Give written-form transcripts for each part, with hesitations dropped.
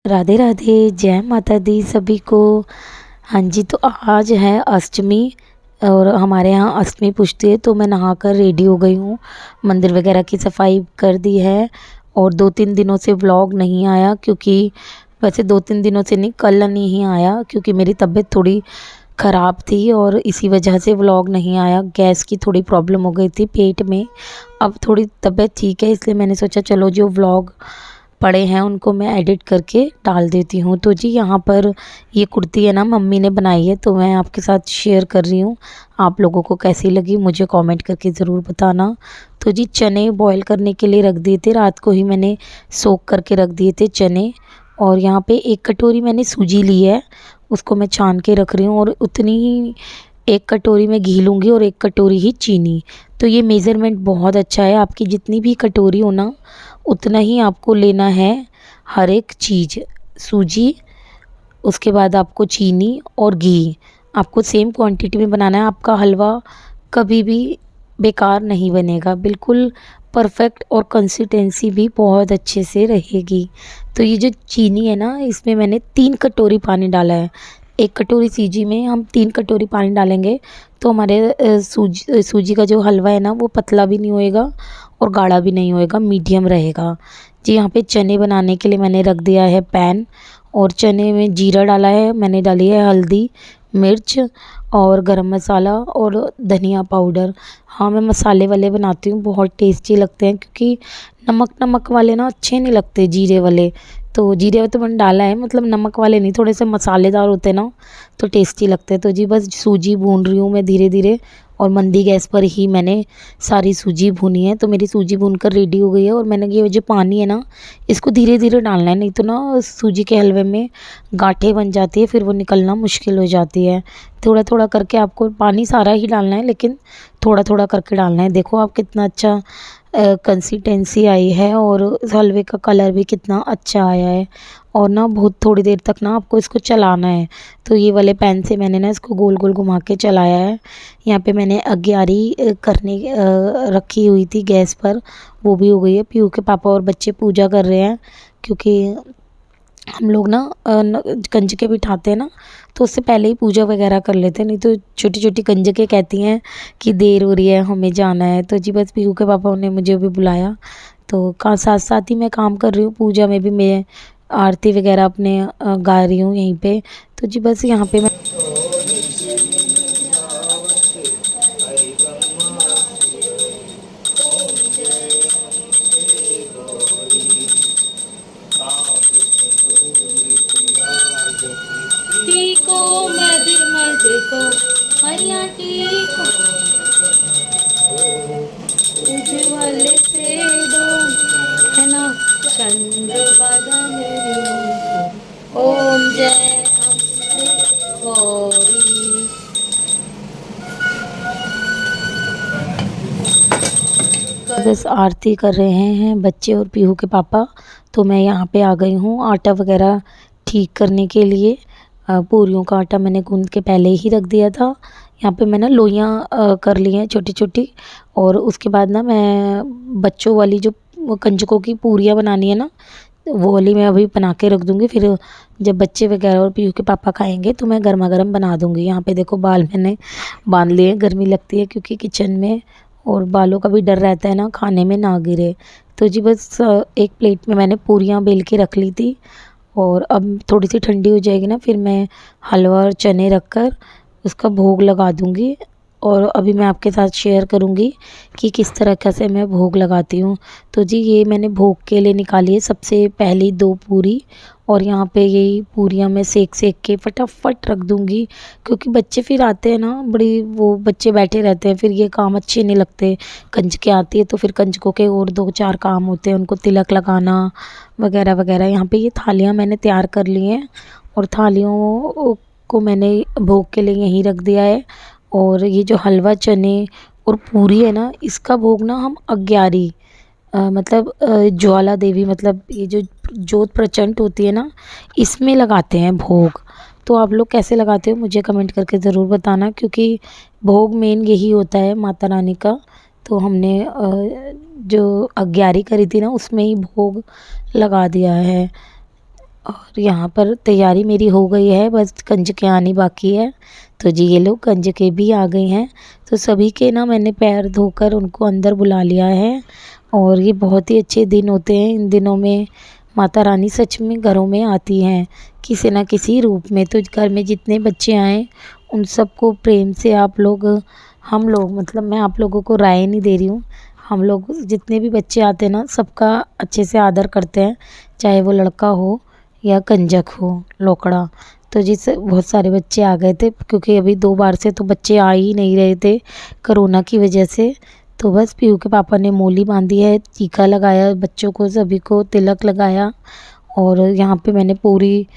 राधे राधे, जय माता दी सभी को। हाँ जी, तो आज है अष्टमी और हमारे यहाँ अष्टमी पूजती है, तो मैं नहाकर रेडी हो गई हूँ। मंदिर वगैरह की सफाई कर दी है और 2-3 दिनों से व्लॉग नहीं आया, क्योंकि वैसे 2-3 दिनों से नहीं, कल नहीं आया क्योंकि मेरी तबीयत थोड़ी ख़राब थी और इसी वजह से व्लॉग नहीं आया। गैस की थोड़ी प्रॉब्लम हो गई थी पेट में। अब थोड़ी तबीयत ठीक है, इसलिए मैंने सोचा चलो जो व्लॉग पड़े हैं उनको मैं एडिट करके डाल देती हूँ। तो जी यहाँ पर ये कुर्ती है ना, मम्मी ने बनाई है, तो मैं आपके साथ शेयर कर रही हूँ। आप लोगों को कैसी लगी मुझे कमेंट करके ज़रूर बताना। तो जी चने बॉईल करने के लिए रख दिए थे, रात को ही मैंने सोख करके रख दिए थे चने। और यहाँ पे 1 कटोरी मैंने सूजी ली है, उसको मैं छान के रख रही हूँ और उतनी ही 1 कटोरी में घी लूँगी और 1 कटोरी ही चीनी। तो ये मेज़रमेंट बहुत अच्छा है, आपकी जितनी भी कटोरी हो ना उतना ही आपको लेना है हर एक चीज़। सूजी, उसके बाद आपको चीनी और घी, आपको सेम क्वांटिटी में बनाना है। आपका हलवा कभी भी बेकार नहीं बनेगा, बिल्कुल परफेक्ट, और कंसिस्टेंसी भी बहुत अच्छे से रहेगी। तो ये जो चीनी है ना, इसमें मैंने 3 कटोरी पानी डाला है। 1 कटोरी सूजी में हम 3 कटोरी पानी डालेंगे तो हमारे सूजी का जो हलवा है ना वो पतला भी नहीं होएगा और गाढ़ा भी नहीं होएगा, मीडियम रहेगा। जी यहाँ पे चने बनाने के लिए मैंने रख दिया है पैन, और चने में जीरा डाला है, मैंने डाली है हल्दी, मिर्च और गरम मसाला और धनिया पाउडर। हाँ, मैं मसाले वाले बनाती हूँ, बहुत टेस्टी लगते हैं, क्योंकि नमक नमक वाले ना अच्छे नहीं लगते जीरे वाले। तो जीरे तो मैंने डाला है, मतलब नमक वाले नहीं, थोड़े से मसालेदार होते हैं ना तो टेस्टी लगते हैं। तो जी बस सूजी भून रही हूँ मैं धीरे धीरे, और मंदी गैस पर ही मैंने सारी सूजी भुनी है। तो मेरी सूजी भूनकर रेडी हो गई है, और मैंने ये जो पानी है ना इसको धीरे धीरे डालना है, नहीं तो ना सूजी के हलवे में गांठें बन जाती है, फिर वो निकलना मुश्किल हो जाती है। थोड़ा थोड़ा करके आपको पानी सारा ही डालना है, लेकिन थोड़ा थोड़ा करके डालना है। देखो आप कितना अच्छा कंसिस्टेंसी आई है, और इस हलवे का कलर भी कितना अच्छा आया है। और ना बहुत थोड़ी देर तक ना आपको इसको चलाना है। तो ये वाले पैन से मैंने ना इसको गोल गोल घुमा के चलाया है। यहाँ पे मैंने अग्यारी करने रखी हुई थी गैस पर, वो भी हो गई है। पीहू के पापा और बच्चे पूजा कर रहे हैं, क्योंकि हम लोग ना कंजके बिठाते हैं ना, तो उससे पहले ही पूजा वगैरह कर लेते हैं, नहीं तो छोटी छोटी कंजके कहती हैं कि देर हो रही है हमें जाना है। तो जी बस पीहू के पापा ने मुझे भी बुलाया, तो का साथ साथ ही मैं काम कर रही हूँ। पूजा में भी मैं आरती वगैरह अपने गा रही हूँ यहीं पे। तो जी बस यहाँ पे मैं टीको मद मद को मैया टीको उज्ज्वल से दो है ना चंद्र बदन को। ओम जय अम्बे गौरी। बस आरती कर रहे हैं बच्चे और पीहू के पापा। तो मैं यहाँ पे आ गई हूँ आटा वगैरह ठीक करने के लिए। पूरियों का आटा मैंने गूंद के पहले ही रख दिया था। यहाँ पे मैंने लोइयाँ कर ली हैं छोटी छोटी, और उसके बाद ना मैं बच्चों वाली जो कंजकों की पूरियाँ बनानी है ना, वो वाली मैं अभी बना के रख दूँगी। फिर जब बच्चे वगैरह और पीहू के पापा खाएंगे तो मैं गर्मा गर्म बना दूँगी। यहाँ पे देखो बाल मैंने बांध लिए, गर्मी लगती है क्योंकि किचन में, और बालों का भी डर रहता है ना खाने में ना गिरे। तो जी बस एक प्लेट में मैंने पूरियाँ बेल के रख ली थी, और अब थोड़ी सी ठंडी हो जाएगी ना, फिर मैं हलवा और चने रख कर उसका भोग लगा दूँगी। और अभी मैं आपके साथ शेयर करूँगी कि किस तरह से मैं भोग लगाती हूँ। तो जी ये मैंने भोग के लिए निकाली है सबसे पहली 2 पूरी, और यहाँ पे यही पूरियाँ मैं सेक सेक के फटाफट रख दूँगी, क्योंकि बच्चे फिर आते हैं ना, बड़ी वो बच्चे बैठे रहते हैं, फिर ये काम अच्छे नहीं लगते। कंजकें आती है तो फिर कंजकों के और 2-4 काम होते हैं, उनको तिलक लगाना वगैरह वगैरह। यहाँ पे ये थालियाँ मैंने तैयार कर ली हैं, और थालियों को मैंने भोग के लिए यहीं रख दिया है। और ये जो हलवा चने और पूरी है ना, इसका भोग ना हम अग्यारी मतलब ज्वाला देवी, मतलब ये जो जोत प्रचंड होती है ना, इसमें लगाते हैं भोग। तो आप लोग कैसे लगाते हो मुझे कमेंट करके ज़रूर बताना, क्योंकि भोग मेन यही होता है माता रानी का। तो हमने जो अग्यारी करी थी ना उसमें ही भोग लगा दिया है। और यहाँ पर तैयारी मेरी हो गई है, बस कंजकें आनी बाकी है। तो जी ये लोग कंजकें भी आ गई हैं। तो सभी के ना मैंने पैर धोकर उनको अंदर बुला लिया है। और ये बहुत ही अच्छे दिन होते हैं। इन दिनों में माता रानी सच में घरों में आती हैं किसी न किसी रूप में। तो घर में जितने बच्चे आएँ उन सबको प्रेम से आप लोग, हम लोग मतलब मैं आप लोगों को राय नहीं दे रही हूँ, हम लोग जितने भी बच्चे आते हैं ना सबका अच्छे से आदर करते हैं, चाहे वो लड़का हो या कंजक हो लोकड़ा। तो जिससे बहुत सारे बच्चे आ गए थे, क्योंकि अभी 2 बार से तो बच्चे आ ही नहीं रहे थे कोरोना की वजह से। तो बस पीहू के पापा ने मोली बांधी है, टीका लगाया बच्चों को, सभी को तिलक लगाया। और यहाँ पे मैंने पूरी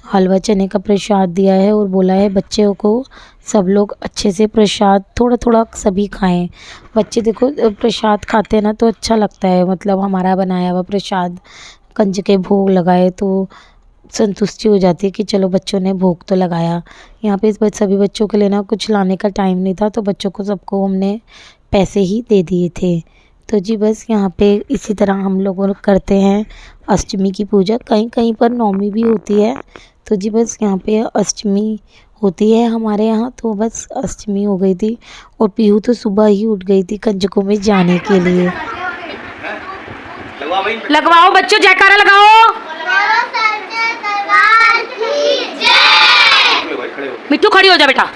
हलवा चने का प्रसाद दिया है और बोला है बच्चों को सब लोग अच्छे से प्रसाद थोड़ा थोड़ा सभी खाएं। बच्चे देखो प्रसाद खाते हैं ना तो अच्छा लगता है, मतलब हमारा बनाया हुआ प्रसाद कंजके भोग लगाए तो संतुष्टि हो जाती है कि चलो बच्चों ने भोग तो लगाया। यहाँ पे इस सभी बच्चों के लिए ना कुछ लाने का टाइम नहीं था, तो बच्चों को सबको हमने पैसे ही दे दिए थे। तो जी बस यहाँ पे इसी तरह हम लोग करते हैं अष्टमी की पूजा। कहीं कहीं पर नवमी भी होती है। तो जी बस यहाँ पे अष्टमी होती है हमारे यहाँ, तो बस अष्टमी हो गई थी। और पीहू तो सुबह ही उठ गई थी कंजकों में जाने के लिए। लगवाओ बच्चों, जयकारा लगाओ। मिट्टू खड़ी हो जा बेटा,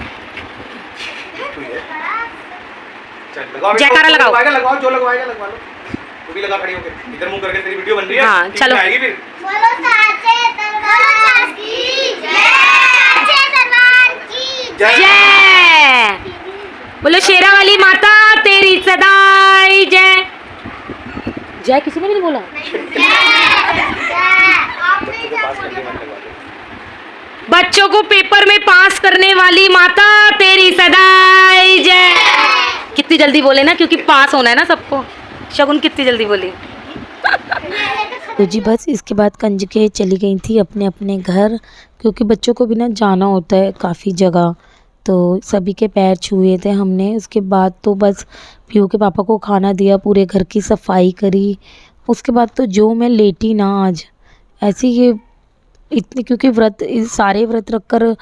जयकारा लगाओ। लगवाओ, जो लगवाएगा लगवा लो। तू भी लगा खड़ी होकर, इधर मुंह करके, तेरी वीडियो बन रही है। हाँ चलो। आएगी फिर। जय बोलो शेरा वाली माता तेरी सदाई जय। जय किसी ने भी नहीं बोला। बच्चों को पेपर में पास करने वाली माता तेरी सदाई जय। कितनी जल्दी बोले ना, क्योंकि पास होना है ना सबको। शगुन कितनी जल्दी बोली। तो जी बस इसके बाद कंजकें चली गई थी अपने अपने घर, क्योंकि बच्चों को भी ना जाना होता है काफ़ी जगह। तो सभी के पैर छुए थे हमने। उसके बाद तो बस पीहू के पापा को खाना दिया, पूरे घर की सफाई करी। उसके बाद तो जो मैं लेटी ना आज ऐसी ये इतनी, क्योंकि सारे व्रत रखकर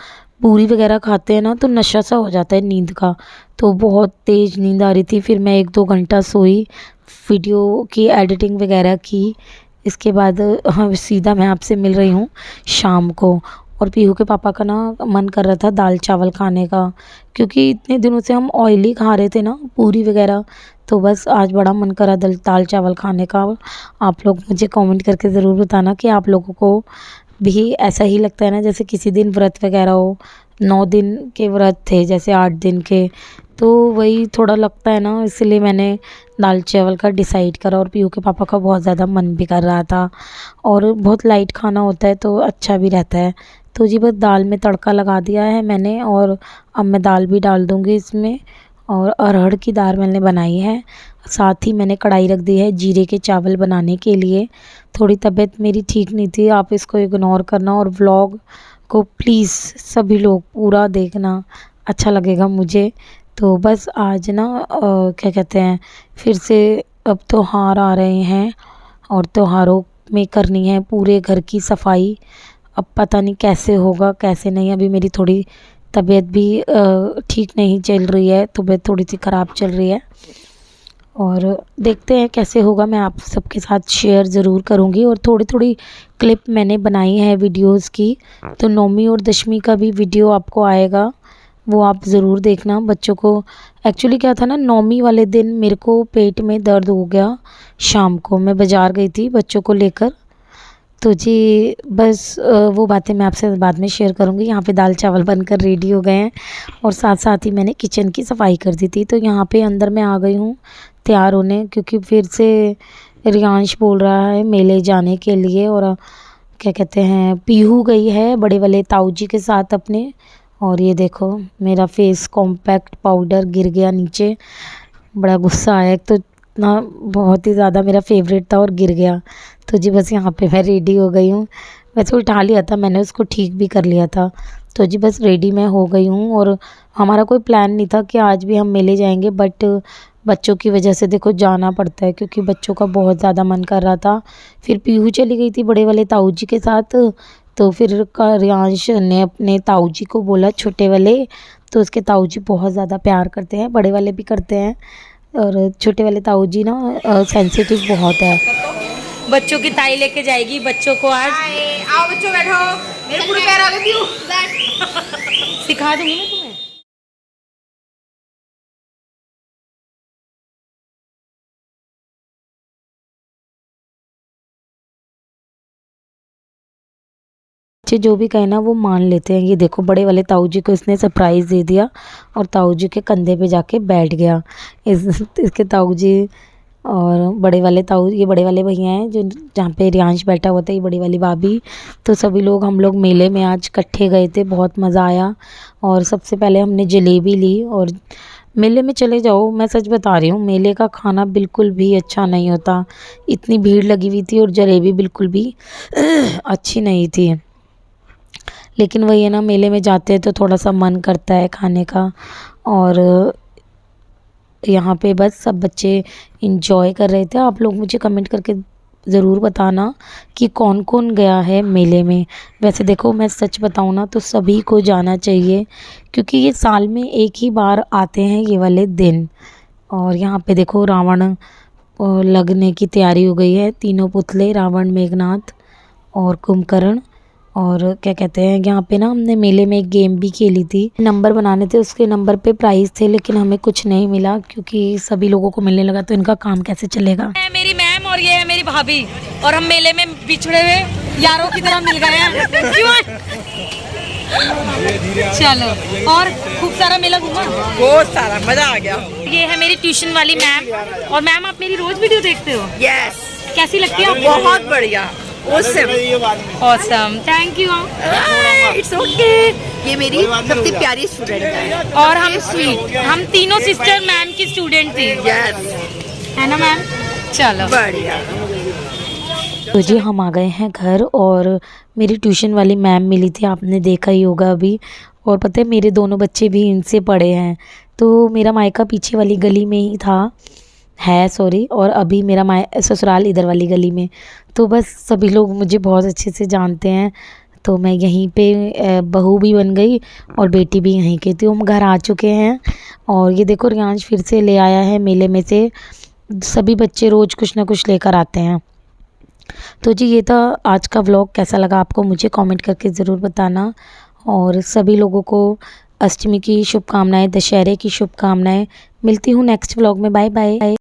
पूरी वगैरह खाते हैं ना तो नशा सा हो जाता है नींद का। तो बहुत तेज़ नींद आ रही थी, फिर मैं 1-2 घंटा सोई, वीडियो की एडिटिंग वगैरह की। इसके बाद हाँ सीधा मैं आपसे मिल रही हूँ शाम को। और पीहू के पापा का ना मन कर रहा था दाल चावल खाने का, क्योंकि इतने दिनों से हम ऑयली खा रहे थे ना पूरी वगैरह। तो बस आज बड़ा मन करा दाल चावल खाने का। आप लोग मुझे कमेंट करके ज़रूर बताना कि आप लोगों को भी ऐसा ही लगता है ना, जैसे किसी दिन व्रत वगैरह हो। 9 दिन के व्रत थे जैसे 8 दिन के, तो वही थोड़ा लगता है ना, इसलिए मैंने दाल चावल का डिसाइड करा। और पीहू के पापा का बहुत ज़्यादा मन भी कर रहा था, और बहुत लाइट खाना होता है तो अच्छा भी रहता है। तो जी बस दाल में तड़का लगा दिया है मैंने, और अब मैं दाल भी डाल दूँगी इसमें। और अरहर की दाल मैंने बनाई है, साथ ही मैंने कढ़ाई रख दी है जीरे के चावल बनाने के लिए। थोड़ी तबीयत मेरी ठीक नहीं थी, आप इसको इग्नोर करना। और व्लॉग को प्लीज़ सभी लोग पूरा देखना, अच्छा लगेगा मुझे। तो बस आज ना क्या कहते हैं, फिर से अब त्योहार आ रहे हैं और त्योहारों में करनी है पूरे घर की सफाई। अब पता नहीं कैसे होगा कैसे नहीं, अभी मेरी थोड़ी तबीयत भी ठीक नहीं चल रही है, तबीयत थोड़ी सी ख़राब चल रही है। और देखते हैं कैसे होगा, मैं आप सबके साथ शेयर ज़रूर करूँगी। और थोड़ी थोड़ी क्लिप मैंने बनाई है वीडियोस की, तो नौमी और दशमी का भी वीडियो आपको आएगा, वो आप ज़रूर देखना। बच्चों को एक्चुअली क्या था ना, नौमी वाले दिन मेरे को पेट में दर्द हो गया। शाम को मैं बाज़ार गई थी बच्चों को लेकर। तो जी बस वो बातें मैं आपसे बाद में शेयर करूँगी। यहाँ पे दाल चावल बनकर रेडी हो गए हैं, और साथ साथ ही मैंने किचन की सफाई कर दी थी। तो यहाँ पे अंदर मैं आ गई हूँ तैयार होने, क्योंकि फिर से रियांश बोल रहा है मेले जाने के लिए। और क्या कहते हैं, पीहू गई है बड़े वाले ताऊ जी के साथ अपने। और ये देखो मेरा फेस कॉम्पैक्ट पाउडर गिर गया नीचे, बड़ा गुस्सा आया। एक तो ना बहुत ही ज़्यादा मेरा फेवरेट था और गिर गया। तो जी बस यहाँ पे मैं रेडी हो गई हूँ। वैसे उठा लिया था मैंने, उसको ठीक भी कर लिया था। तो जी बस रेडी मैं हो गई हूँ। और हमारा कोई प्लान नहीं था कि आज भी हम मेले जाएंगे, बट बच्चों की वजह से देखो जाना पड़ता है, क्योंकि बच्चों का बहुत ज़्यादा मन कर रहा था। फिर पीहू चली गई थी बड़े वाले ताऊ जी के साथ, तो फिर रियांश ने अपने ताऊ जी को बोला, छोटे वाले, तो उसके ताऊ जी बहुत ज़्यादा प्यार करते हैं, बड़े वाले भी करते हैं, और छोटे वाले ताऊ जी ना सेंसिटिव बहुत है। बच्चों की ताई लेके जाएगी बच्चों को आज। आओ बच्चों बैठो, मेरे पूरे पैर आ गए क्यों? सिखा दूंगी मैं तुम्हें। बच्चे जो भी कहे ना वो मान लेते हैं। ये देखो बड़े वाले ताऊ जी को इसने सरप्राइज़ दे दिया और ताऊ जी के कंधे पे जाके बैठ गया। इसके ताऊ जी और बड़े वाले ताऊ, ये बड़े वाले भैया हैं जो जहाँ पे रियांश बैठा हुआ था, ये बड़ी वाली भाभी। तो सभी लोग हम लोग मेले में आज इकट्ठे गए थे, बहुत मज़ा आया। और सबसे पहले हमने जलेबी ली। और मेले में चले जाओ, मैं सच बता रही हूँ, मेले का खाना बिल्कुल भी अच्छा नहीं होता। इतनी भीड़ लगी हुई थी और जलेबी बिल्कुल भी अच्छी नहीं थी। लेकिन वही है ना, मेले में जाते हैं तो थोड़ा सा मन करता है खाने का। और यहाँ पे बस सब बच्चे इंजॉय कर रहे थे। आप लोग मुझे कमेंट करके ज़रूर बताना कि कौन कौन गया है मेले में। वैसे देखो मैं सच बताऊँ ना तो सभी को जाना चाहिए, क्योंकि ये साल में एक ही बार आते हैं ये वाले दिन। और यहाँ पे देखो रावण लगने की तैयारी हो गई है। तीनों पुतले, रावण, मेघनाथ और कुंभकर्ण। और क्या कहते हैं, यहाँ पे ना हमने मेले में एक गेम भी खेली थी, नंबर बनाने थे, उसके नंबर पे प्राइज़ थे, लेकिन हमें कुछ नहीं मिला क्योंकि सभी लोगों को मिलने लगा तो इनका काम कैसे चलेगा। है मेरी मैम और ये है मेरी भाभी, और हम मेले में बिछड़े हुए यारों की तरह मिल गए हैं। क्यों? चलो, और खूब सारा मेला घूमा, बहुत सारा मजा आ गया। ये है मेरी ट्यूशन वाली मैम। और मैम आप मेरी रोज वीडियो देखते हो? यस, कैसी लगती है आपको? बहुत बढ़िया, awesome, thank you. It's okay. ये मेरी सबसे प्यारी स्टूडेंट है और हम तीनों सिस्टर मैम की स्टूडेंट थी। यस, है ना मैम? चलो बढ़िया। तो जी हम आ गए हैं घर और मेरी ट्यूशन वाली मैम मिली थी, आपने देखा ही होगा अभी। और पता है मेरे दोनों बच्चे भी इनसे पढ़े हैं। तो मेरा मायका पीछे वाली गली में ही था, है सॉरी, और अभी मेरा ससुराल इधर वाली गली में। तो बस सभी लोग मुझे बहुत अच्छे से जानते हैं। तो मैं यहीं पे बहू भी बन गई और बेटी भी यहीं की थी। हम घर आ चुके हैं और ये देखो रियांश फिर से ले आया है मेले में से। सभी बच्चे रोज़ कुछ ना कुछ लेकर आते हैं। तो जी ये था आज का व्लॉग। कैसा लगा आपको मुझे कमेंट करके ज़रूर बताना। और सभी लोगों को अष्टमी की शुभकामनाएं, दशहरे की शुभकामनाएं। मिलती हूँ नेक्स्ट व्लॉग में। Bye bye.